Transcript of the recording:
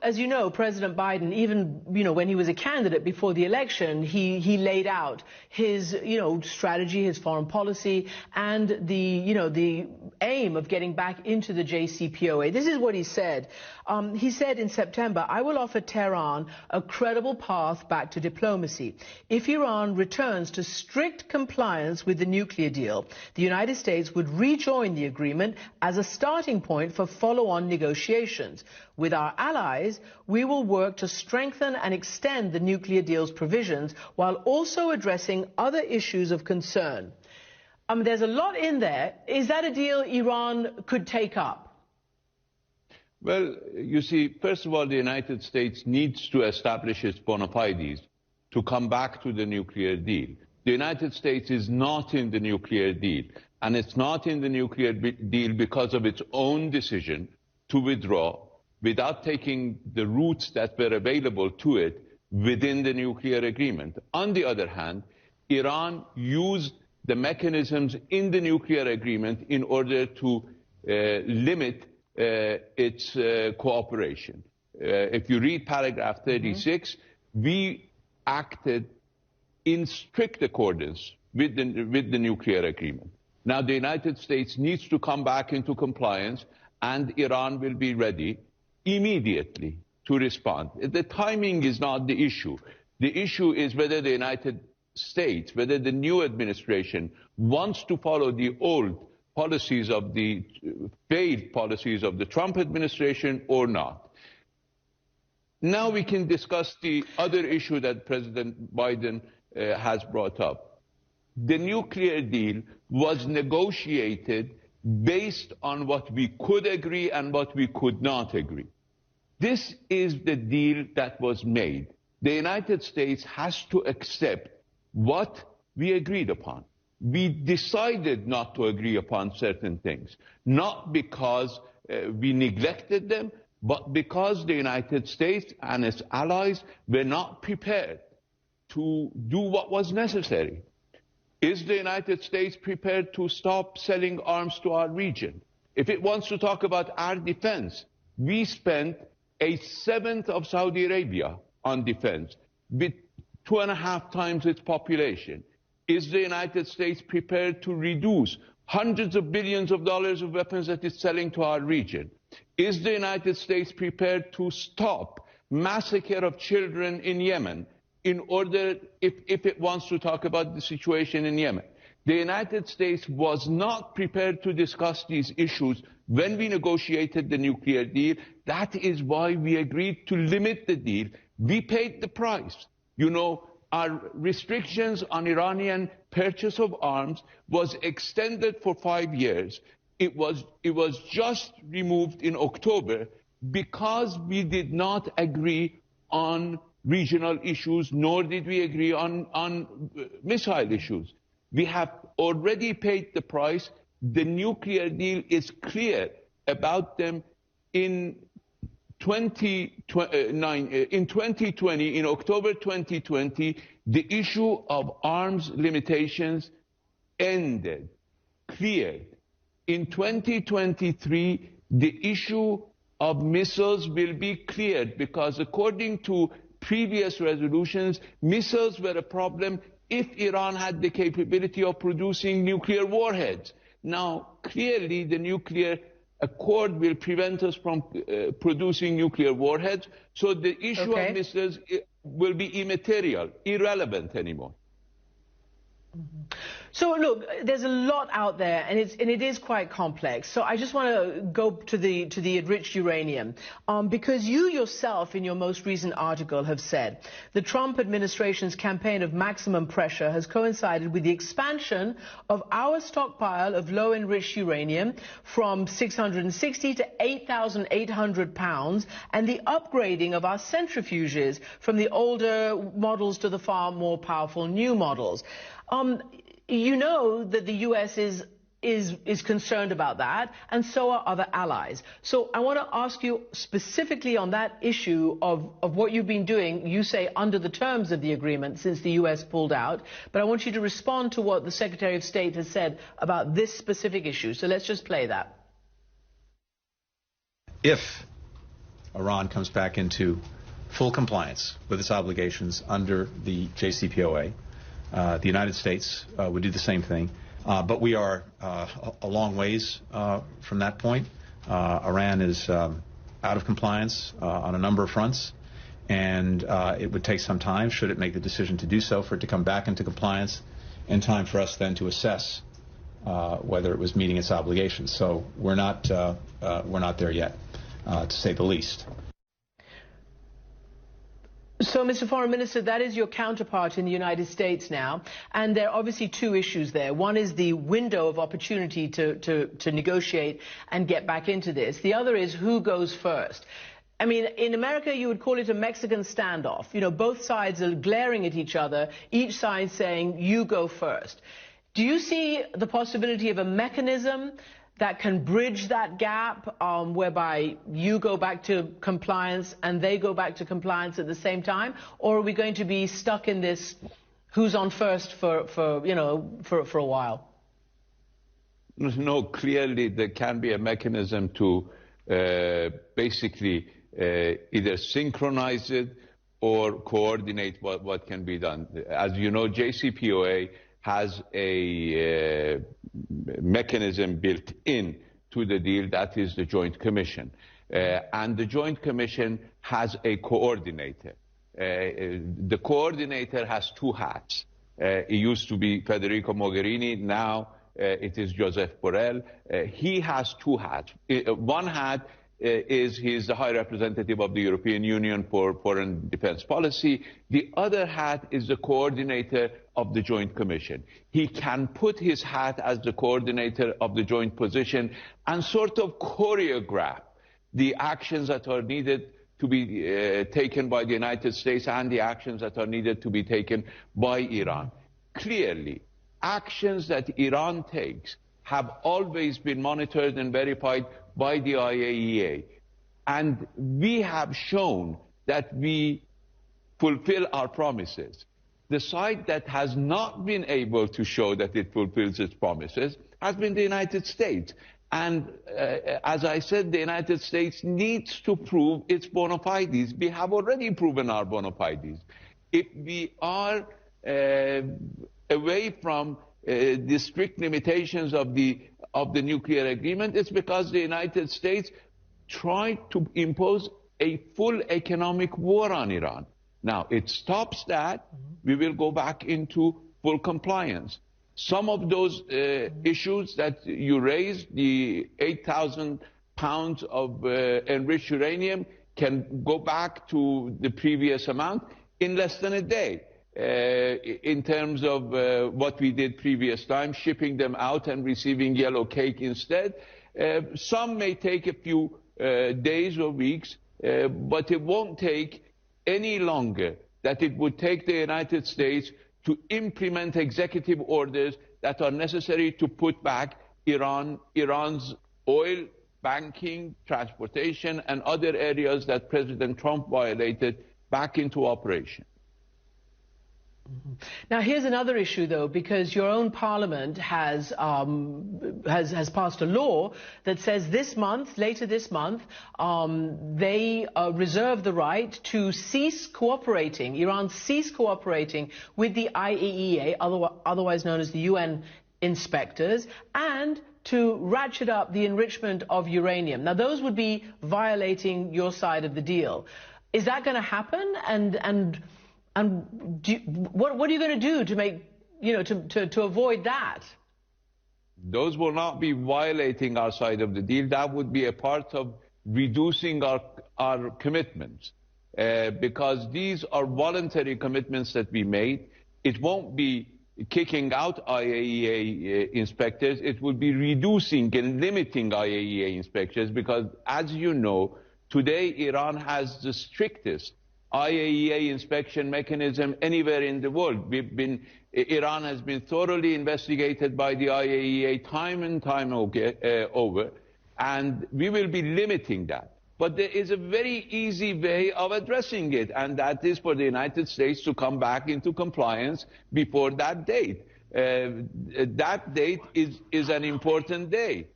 as you know, President Biden, even, when he was a candidate before the election, he laid out his, strategy, his foreign policy, and the aim of getting back into the JCPOA. This is what he said. He said in September, "I will offer Tehran a credible path back to diplomacy. If Iran returns to strict compliance with the nuclear deal, the United States would rejoin the agreement as a starting point for follow-on negotiations. With our allies, we will work to strengthen and extend the nuclear deal's provisions while also addressing other issues of concern." There's a lot in there. Is that a deal Iran could take up? Well, you see, first of all, the United States needs to establish its bona fides to come back to the nuclear deal. The United States is not in the nuclear deal, and it's not in the nuclear deal because of its own decision to withdraw without taking the routes that were available to it within the nuclear agreement. On the other hand, Iran used the mechanisms in the nuclear agreement in order to limit its cooperation. If you read paragraph 36, we acted in strict accordance with the nuclear agreement. Now, the United States needs to come back into compliance, and Iran will be ready immediately to respond. The timing is not the issue. The issue is whether the United States, whether the new administration wants to follow the old policies of the failed policies of the Trump administration or not. Now we can discuss the other issue that President Biden has brought up. The nuclear deal was negotiated based on what we could agree and what we could not agree. This is the deal that was made. The United States has to accept what we agreed upon. We decided not to agree upon certain things, not because we neglected them, but because the United States and its allies were not prepared to do what was necessary. Is the United States prepared to stop selling arms to our region? If it wants to talk about our defense, we spent a seventh of Saudi Arabia on defense, with 2.5 times its population. Is the United States prepared to reduce hundreds of billions of dollars of weapons that it's selling to our region? Is the United States prepared to stop massacre of children in Yemen in order, if it wants to talk about the situation in Yemen? The United States was not prepared to discuss these issues when we negotiated the nuclear deal. That is why we agreed to limit the deal. We paid the price. You know, our restrictions on Iranian purchase of arms was extended for 5 years. It was just removed in October because we did not agree on regional issues, nor did we agree on missile issues. We have already paid the price. The nuclear deal is clear about them. In 2020, in October 2020, the issue of arms limitations ended, cleared. In 2023, the issue of missiles will be cleared because according to previous resolutions, missiles were a problem if Iran had the capability of producing nuclear warheads. Now, clearly, the nuclear accord will prevent us from producing nuclear warheads, so the issue of missiles will be immaterial, irrelevant anymore. So look, there's a lot out there, and it is quite complex. So I just want to go to the enriched uranium, because you yourself, in your most recent article, have said the Trump administration's campaign of maximum pressure has coincided with the expansion of our stockpile of low-enriched uranium from 660 to 8,800 pounds, and the upgrading of our centrifuges from the older models to the far more powerful new models. You know that the U.S. is concerned about that, and so are other allies. So I want to ask you specifically on that issue of what you've been doing, you say under the terms of the agreement since the U.S. pulled out, but I want you to respond to what the Secretary of State has said about this specific issue. So let's just play that. If Iran comes back into full compliance with its obligations under the JCPOA. The United States would do the same thing. But we are a long ways from that point. Iran is out of compliance on a number of fronts, and it would take some time, should it make the decision to do so, for it to come back into compliance, and time for us then to assess whether it was meeting its obligations. So we're not there yet, to say the least. So, Mr. Foreign Minister, that is your counterpart in the United States now, and there are obviously two issues there. One is the window of opportunity to negotiate and get back into this. The other is who goes first. I mean, in America, you would call it a Mexican standoff. You know, both sides are glaring at each other, each side saying, you go first. Do you see the possibility of a mechanism that can bridge that gap, whereby you go back to compliance and they go back to compliance at the same time? Or are we going to be stuck in this who's on first for a while? No, clearly there can be a mechanism to basically either synchronize it or coordinate what can be done. As you know, JCPOA has a mechanism built in to the deal, that is the Joint Commission. And the Joint Commission has a coordinator. The coordinator has two hats. It used to be Federico Mogherini, now it is Joseph Borrell. He has two hats. One hat is he's the High Representative of the European Union for Foreign Defense Policy. The other hat is the coordinator of the Joint Commission. He can put his hat as the coordinator of the joint position and sort of choreograph the actions that are needed to be taken by the United States and the actions that are needed to be taken by Iran. Clearly, actions that Iran takes have always been monitored and verified by the IAEA. And we have shown that we fulfill our promises. The side that has not been able to show that it fulfills its promises has been the United States. And as I said, the United States needs to prove its bona fides. We have already proven our bona fides. If we are away from the strict limitations of the nuclear agreement, it's because the United States tried to impose a full economic war on Iran. Now, it stops that, we will go back into full compliance. Some of those issues that you raised, the 8,000 pounds of enriched uranium, can go back to the previous amount in less than a day. In terms of what we did previous time, shipping them out and receiving yellow cake instead. Some may take a few days or weeks, but it won't take any longer that it would take the United States to implement executive orders that are necessary to put back Iran's oil, banking, transportation, and other areas that President Trump violated back into operation. Now, here's another issue, though, because your own parliament has passed a law that says later this month, they reserve the right to cease cooperating, Iran cease cooperating with the IAEA, otherwise known as the UN inspectors, and to ratchet up the enrichment of uranium. Now, those would be violating your side of the deal. Is that going to happen? And what are you going to do to make, to avoid that? Those will not be violating our side of the deal. That would be a part of reducing our commitments, because these are voluntary commitments that we made. It won't be kicking out IAEA inspectors. It would be reducing and limiting IAEA inspectors, because, as you know, today Iran has the strictest IAEA inspection mechanism anywhere in the world. Iran has been thoroughly investigated by the IAEA time and time over, and we will be limiting that. But there is a very easy way of addressing it, and that is for the United States to come back into compliance before that date. That date is an important day.